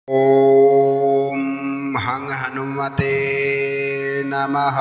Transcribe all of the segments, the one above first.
ॐ हं हनुमते नमः।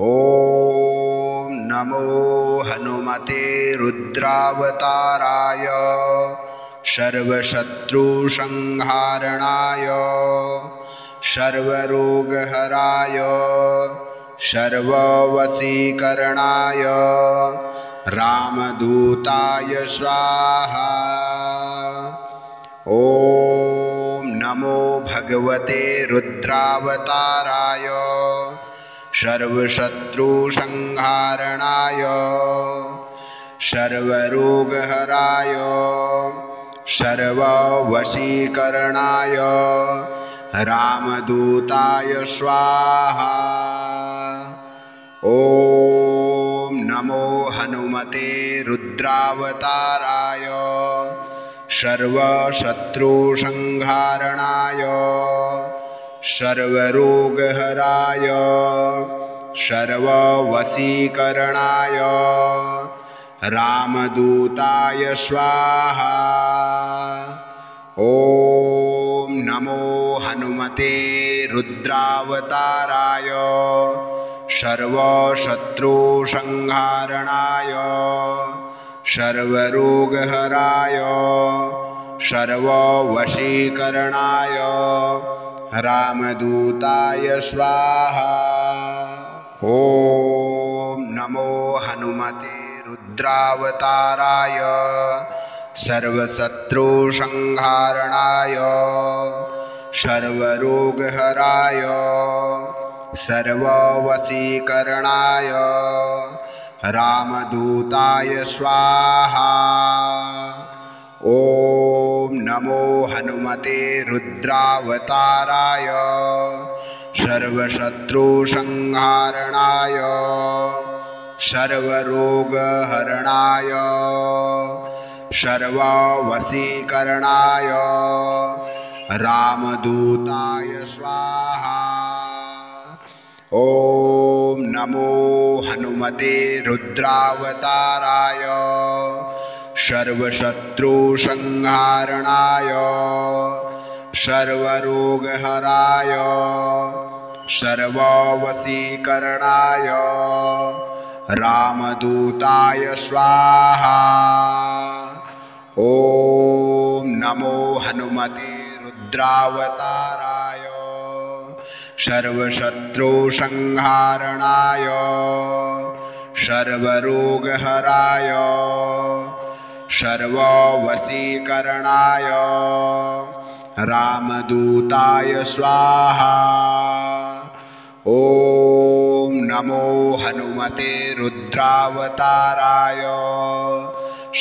ॐ नमो हनुमते रुद्रावताराय सर्वशत्रुसंहारणाय सर्वरोगहराय सर्ववशीकरणाय रामदूताय स्वाहा। ॐ नमो भगवते रुद्रावताराय सर्वशत्रुसंहारणाय सर्वरोगहराय सर्ववशीकरणाय रामदूताय स्वाहा। ॐ नमो हनुमते रुद्रावताराय सर्वशत्रुसंहारणाय सर्वरोगहराय सर्ववशीकरणाय रामदूताय स्वाहा। ॐ नमो हनुमते रुद्रावताराय सर्वशत्रुसंहारणाय सर्वरोगहराय सर्ववशीकरणाय रामदूताय स्वाहा। ॐ नमो हनुमते रुद्रावताराय सर्वशत्रुसंहारणाय सर्वरोगहराय सर्ववशीकरणाय रामदूताय स्वाहा। ॐ नमो हनुमते रुद्रावताराय सर्वशत्रुसंहारणाय सर्वरोगहरणाय सर्ववशीकरणाय रामदूताय स्वाहा। ॐ नमो हनुमते रुद्रावताराय सर्वशत्रुसंहारणाय सर्वरोगहराय सर्ववशीकरणाय रामदूताय स्वाहा। ॐ नमो हनुमते रुद्रावताराय सर्वशत्रुसंहारणाय सर्वरोगहराय सर्ववशीकरणाय रामदूताय स्वाहा। ॐ नमो हनुमते रुद्रावताराय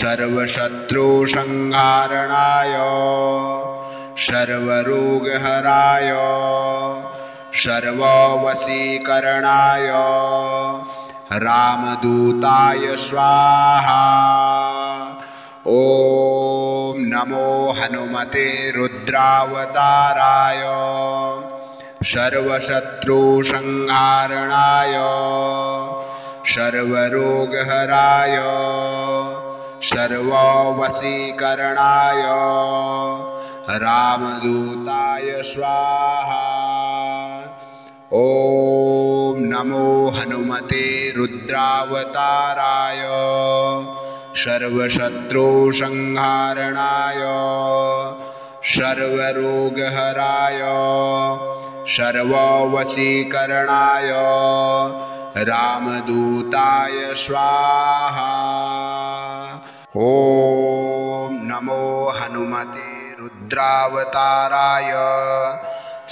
सर्वशत्रुसंहारणाय सर्वरोगहराय सर्ववशीकरणाय रामदूताय स्वाहा। ॐ नमो हनुमते रुद्रावताराय सर्वशत्रुसंहारणाय सर्वरोगहराय सर्ववशीकरणाय रामदूताय स्वाहा। ॐ नमो हनुमते रुद्रावताराय सर्वशत्रुसंहारणाय सर्वरोगहराय सर्ववशीकरणाय रामदूताय स्वाहा। ॐ नमो हनुमते रुद्रावताराय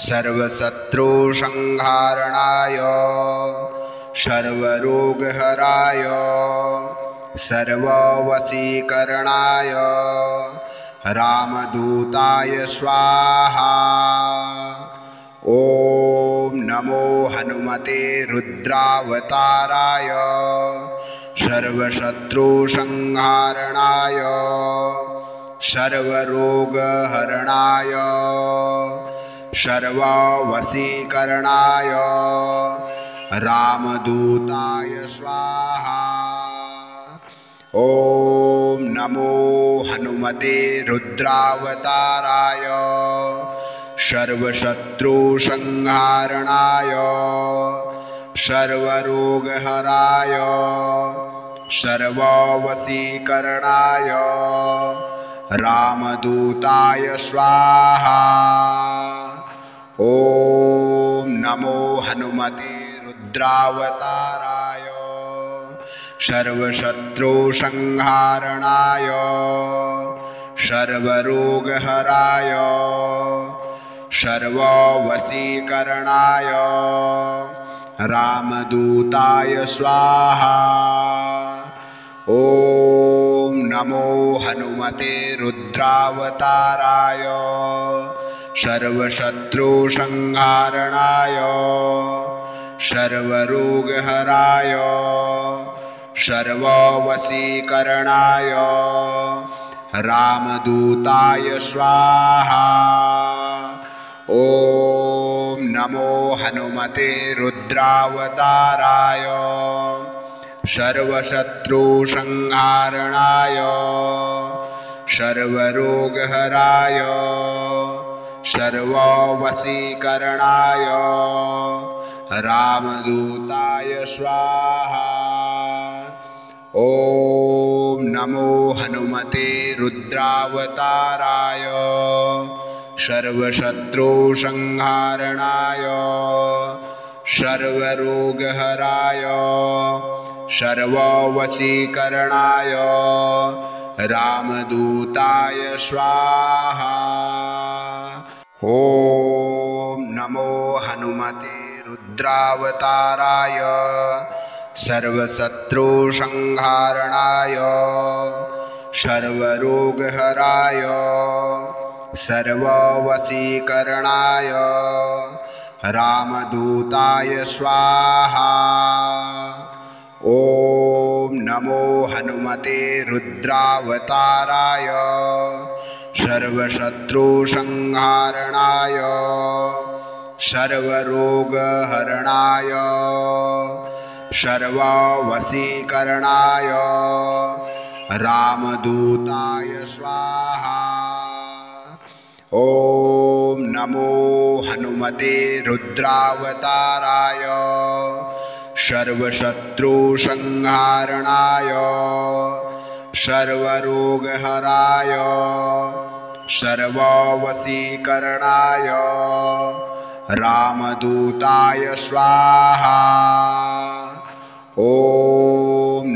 सर्वशत्रुसंहारणाय सर्वरोगहराय सर्ववशीकरणाय रामदूताय स्वाहा। ॐ नमो हनुमते रुद्रावताराय सर्वशत्रुसंहारणाय सर्वरोगहरणाय सर्ववशीकरणाय रामदूताय स्वाहा। ॐ नमो हनुमते रुद्रावताराय सर्वशत्रुसंहारणाय सर्वरोगहराय सर्ववशीकरणाय रामदूताय स्वाहा। ॐ नमो हनुमते रुद्रावताराय सर्वशत्रुसंहारणाय सर्वरोगहराय सर्ववशीकरणाय रामदूताय स्वाहा। ॐ नमो हनुमते रुद्रावताराय सर्वशत्रुसंहारणाय सर्वरोगहराय सर्ववशीकरणाय रामदूताय स्वाहा। ॐ नमो हनुमते रुद्रावताराय सर्वशत्रुसंहारणाय सर्वरोगहराय सर्ववशीकरणाय रामदूताय स्वाहा। ॐ नमो हनुमते रुद्रावताराय सर्वशत्रुसंहारणाय सर्वरोगहराय सर्ववशीकरणाय रामदूताय स्वाहा। ॐ नमो हनुमते रुद्रावताराय सर्वशत्रुसंहारणाय सर्वरोगहराय सर्ववशीकरणाय रामदूताय स्वाहा। ॐ नमो हनुमते रुद्रावताराय सर्वशत्रुसंहारणाय सर्वरोगहरणाय सर्ववशीकरणाय रामदूताय स्वाहा। ॐ नमो हनुमते रुद्रावताराय सर्वशत्रुसंहारणाय सर्वरोगहराय सर्ववशीकरणाय रामदूताय स्वाहा। ॐ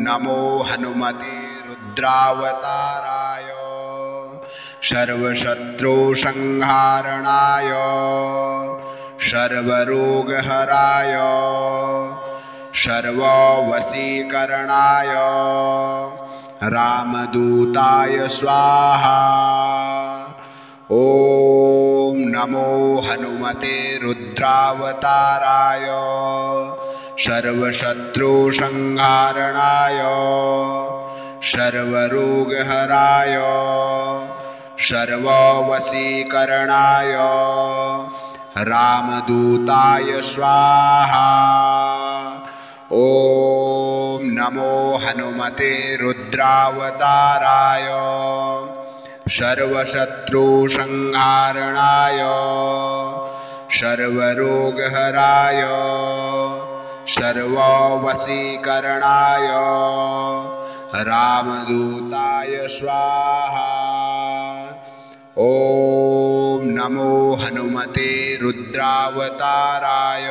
नमो हनुमते रुद्रावताराय सर्वशत्रुसंहारणाय सर्वरोगहराय सर्ववशीकरणाय रामदूताय स्वाहा। ॐ नमो हनुमते रुद्रावताराय सर्वशत्रुसंहारणाय सर्वरोगहराय सर्ववशीकरणाय रामदूताय स्वाहा। ॐ नमो हनुमते रुद्रावताराय सर्वशत्रुसंहारणाय सर्वरोगहराय सर्ववशीकरणाय रामदूताय स्वाहा। ॐ नमो हनुमते रुद्रावताराय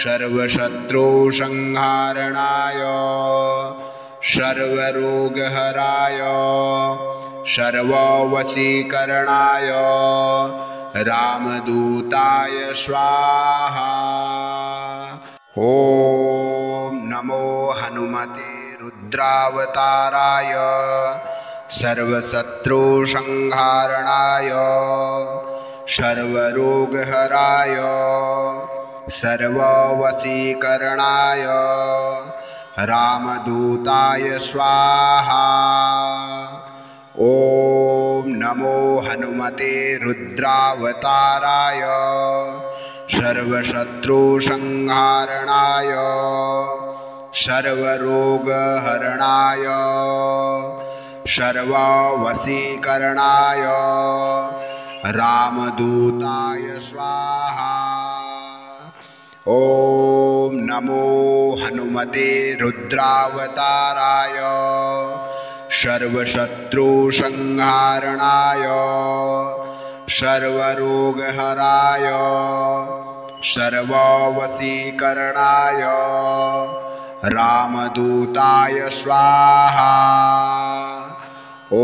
सर्वशत्रुसंहारणाय सर्वरोगहराय सर्ववशीकरणाय रामदूताय स्वाहा। ॐ नमो हनुमते रुद्रावताराय सर्वशत्रुसंहारणाय सर्वरोगहराय सर्ववशीकरणाय रामदूताय स्वाहा। ॐ नमो हनुमते रुद्रावताराय सर्वशत्रुसंहारणाय सर्वरोगहरणाय सर्ववशीकरणाय रामदूताय स्वाहा। ॐ नमो हनुमते रुद्रावताराय सर्वशत्रुसंहारणाय सर्वरोगहराय सर्ववशीकरणाय रामदूताय स्वाहा। ॐ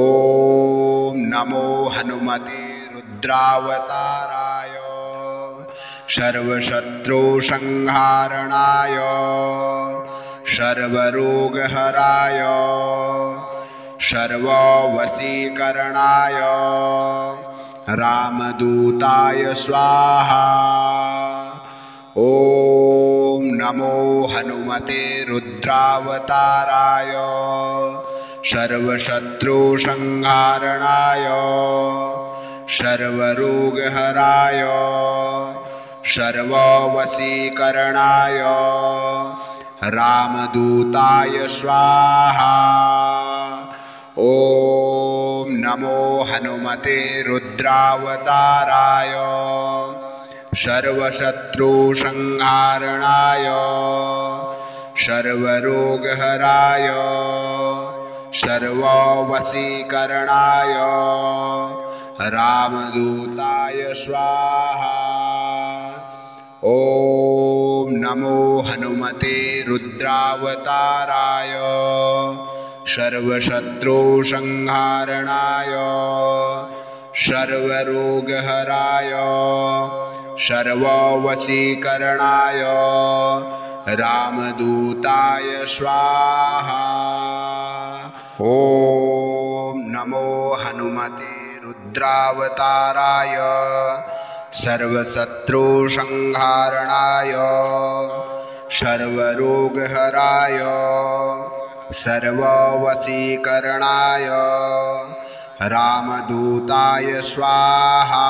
नमो हनुमते रुद्रावताराय सर्वशत्रुसंहारणाय सर्वरोगहराय सर्ववशीकरणाय रामदूताय स्वाहा। ॐ नमो हनुमते रुद्रावताराय सर्वशत्रुसंहारणाय सर्वरोगहराय सर्ववशीकरणाय रामदूताय स्वाहा। ॐ नमो हनुमते रुद्रावताराय सर्वशत्रुसंहारणाय सर्वरोगहराय सर्ववशीकरणाय रामदूताय स्वाहा। ॐ नमो हनुमते रुद्रावताराय सर्वशत्रुसंहारणाय सर्वरोगहराय सर्ववशीकरणाय रामदूताय स्वाहा। ॐ नमो हनुमते रुद्रावताराय सर्वशत्रुसंहारणाय सर्वरोगहराय सर्ववशीकरणाय रामदूताय स्वाहा।